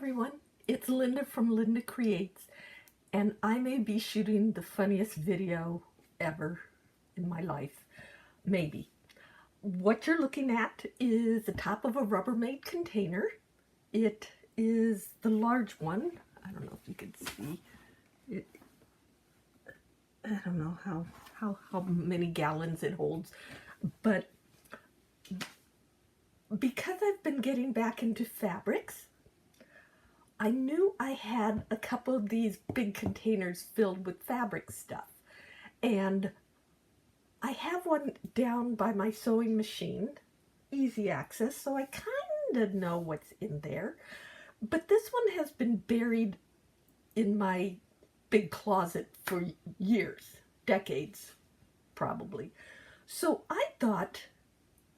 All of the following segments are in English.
everyone, it's Linda from LyndaCreates, and I may be shooting the funniest video ever in my life, maybe. What you're looking at is the top of a Rubbermaid container. It is the large one. I don't know if you can see it. I don't know how many gallons it holds, but because I've been getting back into fabrics, I knew I had a couple of these big containers filled with fabric stuff, and I have one down by my sewing machine, easy access, so I kind of know what's in there, but this one has been buried in my big closet for years, decades probably. So I thought,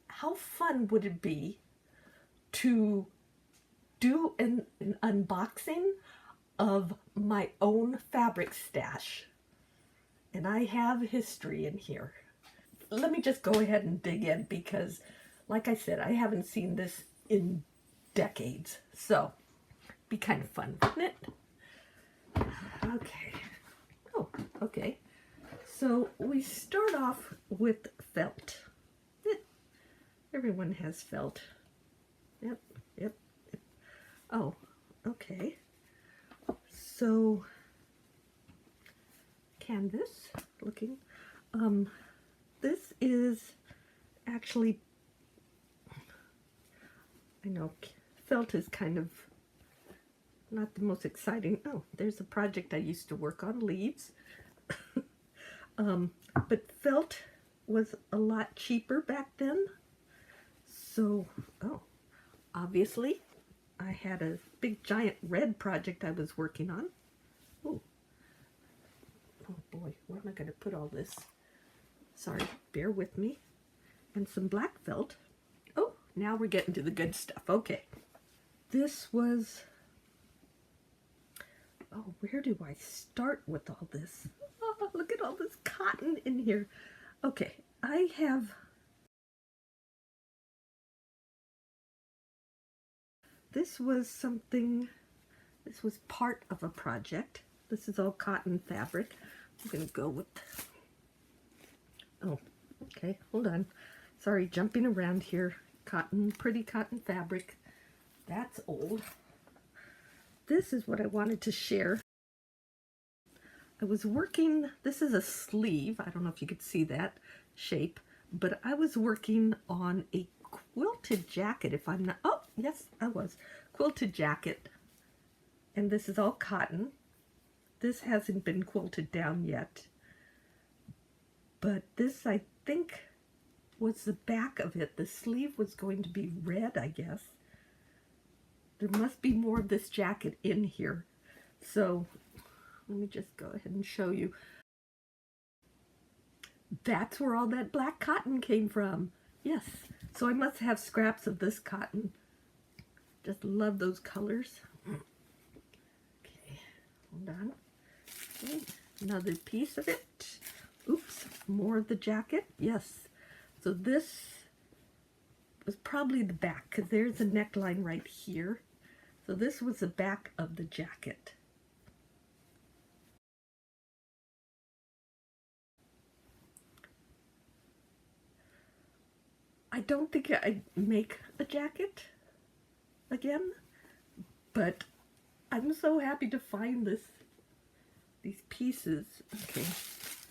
how fun would it be to do an unboxing of my own fabric stash? And I have history in here. Let me just go ahead and dig in because, like I said, I haven't seen this in decades. So, be kind of fun, wouldn't it? Okay. Oh, okay. So, we start off with felt. Everyone has felt. Yep. Oh, okay. So, canvas looking. This is actually, I know felt is kind of not the most exciting. Oh, there's a project I used to work on, leaves. But felt was a lot cheaper back then. So, obviously, I had a big giant red project I was working on. Oh boy, where am I going to put all this? Sorry, bear with me. And some black felt. Oh, now we're getting to the good stuff. Okay. This was, oh, where do I start with all this? Oh, look at all this cotton in here. Okay, I have, this was something, this was part of a project. This is all cotton fabric. I'm going to go with, oh, okay, hold on. Sorry, jumping around here. Cotton, pretty cotton fabric. That's old. This is what I wanted to share. I was working, this is a sleeve. I don't know if you could see that shape, but I was working on a quilted jacket, if I'm not, oh, yes, I was. Quilted jacket. And this is all cotton. This hasn't been quilted down yet. But this, I think, was the back of it. The sleeve was going to be red, I guess. There must be more of this jacket in here. So, let me just go ahead and show you. That's where all that black cotton came from. Yes. So I must have scraps of this cotton. Just love those colors. Okay, hold on. Okay, another piece of it. Oops, more of the jacket. Yes. So this was probably the back because there's a neckline right here. So this was the back of the jacket. I don't think I'd make a jacket again, but I'm so happy to find these pieces. Okay,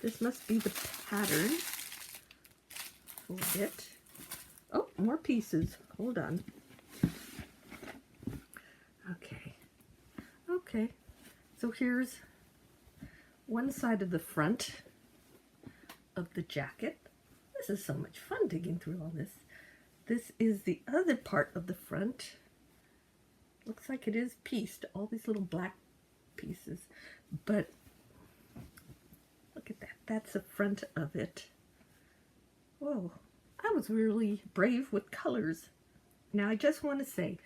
this must be the pattern for it. Oh, more pieces. Hold on. Okay. So here's one side of the front of the jacket. This is so much fun digging through all this. This is the other part of the front. Looks like it is pieced, all these little black pieces. But look at that. That's the front of it. Whoa, I was really brave with colors. Now I just want to say,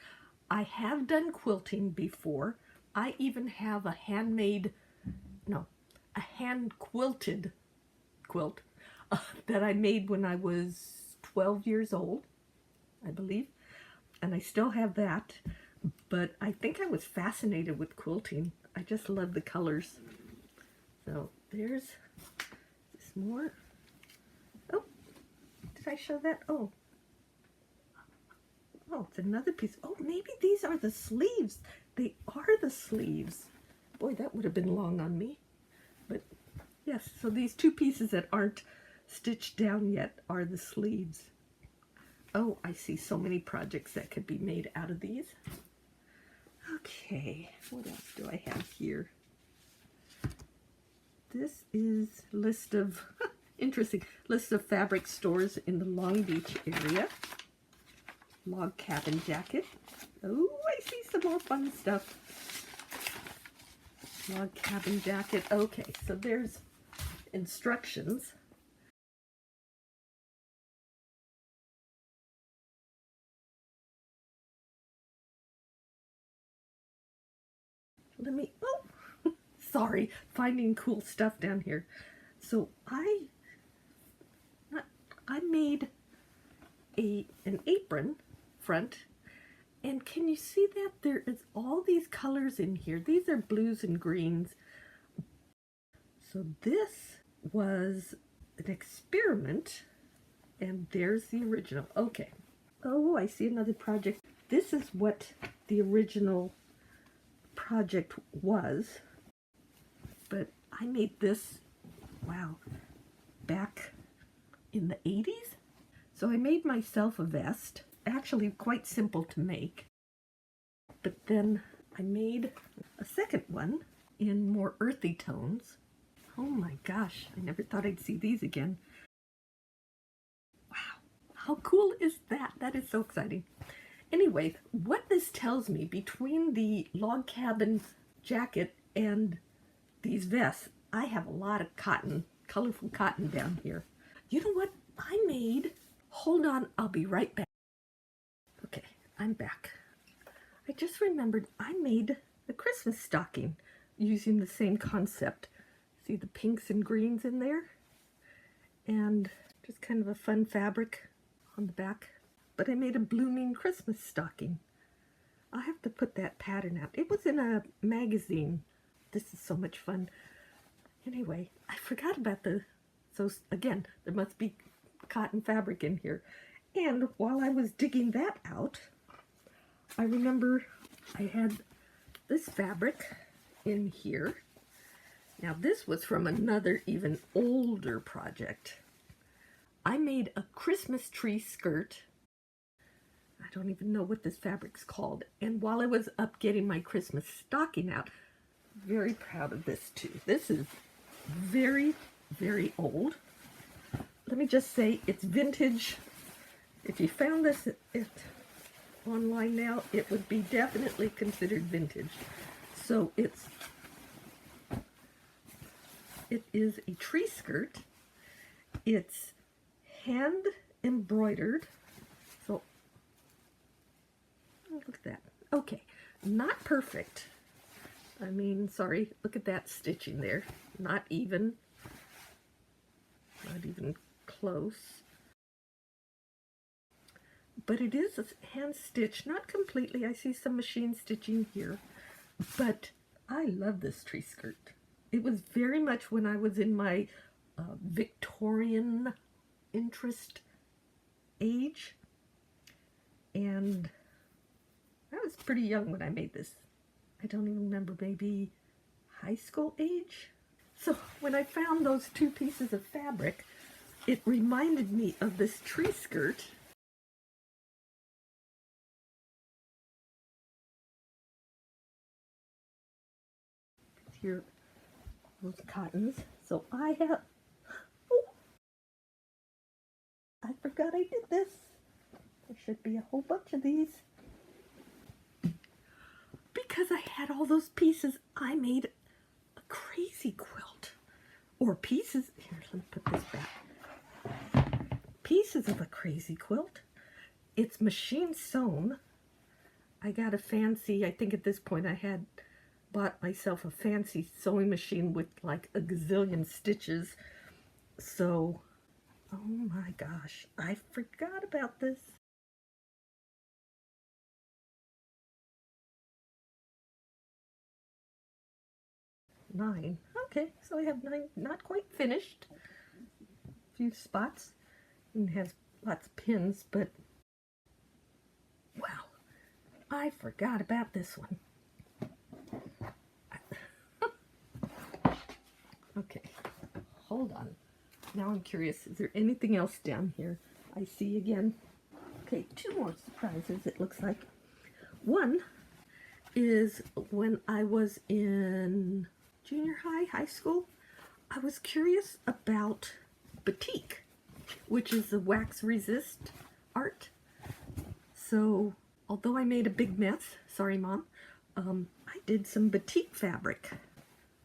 I have done quilting before. I even have a hand-quilted quilt that I made when I was 12 years old, I believe. And I still have that. but I think I was fascinated with quilting. I just love the colors. So there's this more. Oh, did I show that? Oh, it's another piece. Oh, maybe these are the sleeves. They are the sleeves. Boy, that would have been long on me. But yes, so these two pieces that aren't stitched down yet are the sleeves. Oh, I see so many projects that could be made out of these. Okay, what else do I have here? This is list of, interesting, list of fabric stores in the Long Beach area. Log cabin jacket. Oh, I see some more fun stuff. Log cabin jacket. Okay, so there's instructions. Let me, oh, sorry, finding cool stuff down here. So I made an apron front, and can you see that there is all these colors in here? These are blues and greens. So this was an experiment, and there's the original. Okay. Oh, I see another project. This is what the original project was, but I made this, wow, back in the 80s. So I made myself a vest, actually quite simple to make, but then I made a second one in more earthy tones. Oh my gosh, I never thought I'd see these again. Wow, how cool is that? That is so exciting. Anyway, what this tells me, between the log cabin jacket and these vests, I have a lot of cotton, colorful cotton down here. You know what I made? Hold on, I'll be right back. Okay, I'm back. I just remembered I made a Christmas stocking using the same concept. See the pinks and greens in there? And just kind of a fun fabric on the back. But I made a blooming Christmas stocking. I'll have to put that pattern out. It was in a magazine. This is so much fun. Anyway, I forgot about so again, there must be cotton fabric in here. And while I was digging that out, I remember I had this fabric in here. Now this was from another even older project. I made a Christmas tree skirt. I don't even know what this fabric's called. And while I was up getting my Christmas stocking out, very proud of this too. This is very, very old. Let me just say it's vintage. If you found this online now, it would be definitely considered vintage. So it is a tree skirt. It's hand embroidered. So look at that. Okay, not perfect. I mean, sorry, look at that stitching there. Not even close. But it is hand stitched, not completely. I see some machine stitching here, but I love this tree skirt. It was very much when I was in my Victorian interest age, and I was pretty young when I made this. I don't even remember, maybe high school age. So when I found those two pieces of fabric, it reminded me of this tree skirt. Here, those cottons. So I have, oh, I forgot I did this. There should be a whole bunch of these. Because I had all those pieces, I made a crazy quilt. Or pieces, here, let me put this back. Pieces of a crazy quilt. It's machine sewn. I got a fancy, I think at this point I had bought myself a fancy sewing machine with like a gazillion stitches. So, oh my gosh, I forgot about this. 9. Okay, so I have 9, not quite finished. A few spots, and has lots of pins, but wow, I forgot about this one. Okay, hold on. Now I'm curious, is there anything else down here I see again? Okay, 2 more surprises it looks like. One is when I was in junior high school, I was curious about batik, which is the wax resist art. So, although I made a big mess, sorry Mom, I did some batik fabric.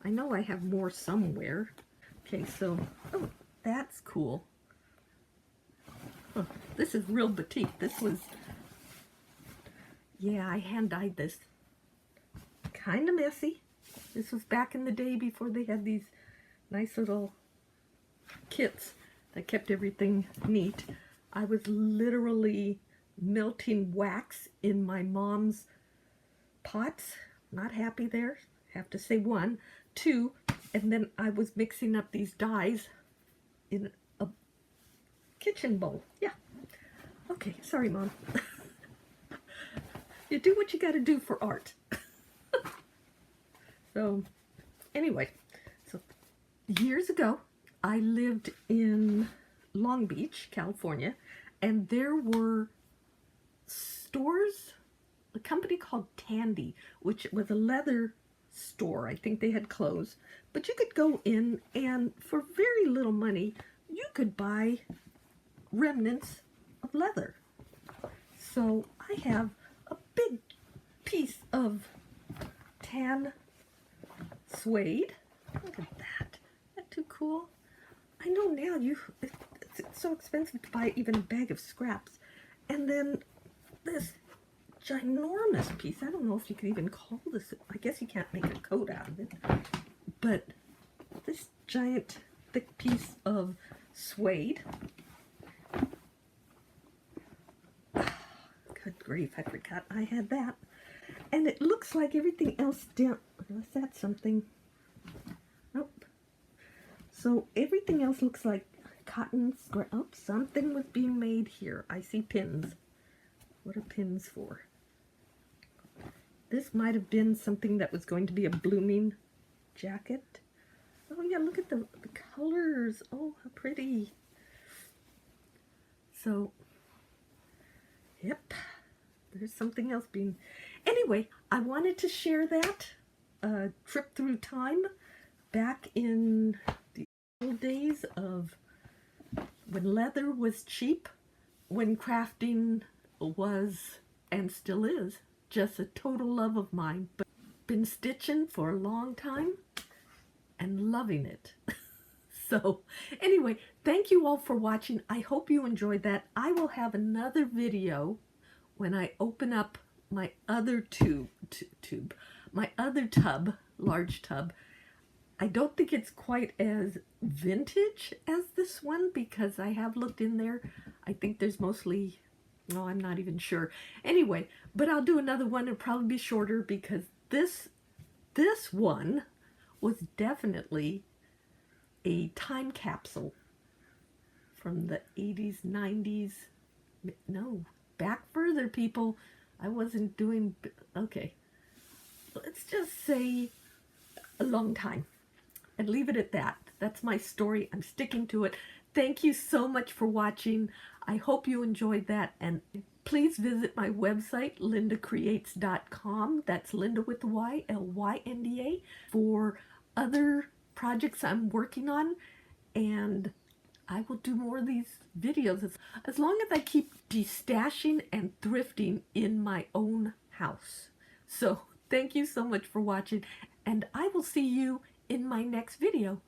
I know I have more somewhere. Okay, so, oh, that's cool. Huh, this is real batik. This was, yeah, I hand-dyed this. Kind of messy. This was back in the day before they had these nice little kits that kept everything neat. I was literally melting wax in my mom's pots. Not happy there. Have to say 1. 2, and then I was mixing up these dyes in a kitchen bowl. Yeah. Okay, sorry Mom. You do what you got to do for art. So, anyway, so years ago, I lived in Long Beach, California, and there were stores, a company called Tandy, which was a leather store. I think they had closed, but you could go in and for very little money, you could buy remnants of leather. So I have a big piece of tan suede. Look at that. Isn't that too cool? I know now it's so expensive to buy even a bag of scraps. And then this ginormous piece. I don't know if you could even call this, I guess you can't make a coat out of it. But this giant thick piece of suede. Good grief, I forgot I had that. And it looks like everything else down, unless that's something, nope. So everything else looks like cotton scrap. Oh, something was being made here. I see pins. What are pins for? This might have been something that was going to be a blooming jacket. Oh yeah, look at the colors. Oh, how pretty. So, yep, there's something else being... Anyway, I wanted to share that trip through time back in the old days of when leather was cheap, when crafting was, and still is, just a total love of mine. But been stitching for a long time and loving it. So anyway, thank you all for watching. I hope you enjoyed that. I will have another video when I open up my other my other tub, large tub. I don't think it's quite as vintage as this one because I have looked in there. I think there's mostly, no, I'm not even sure. Anyway, but I'll do another one. It'll probably be shorter because this one was definitely a time capsule from the 80s, 90s. No, back further, people. I wasn't doing, okay. Let's just say a long time and leave it at that. That's my story. I'm sticking to it. Thank you so much for watching. I hope you enjoyed that, and please visit my website, LyndaCreates.com. That's Lynda with the Y, L-Y-N-D-A, for other projects I'm working on, and I will do more of these videos as long as I keep destashing and thrifting in my own house. So thank you so much for watching, and I will see you in my next video.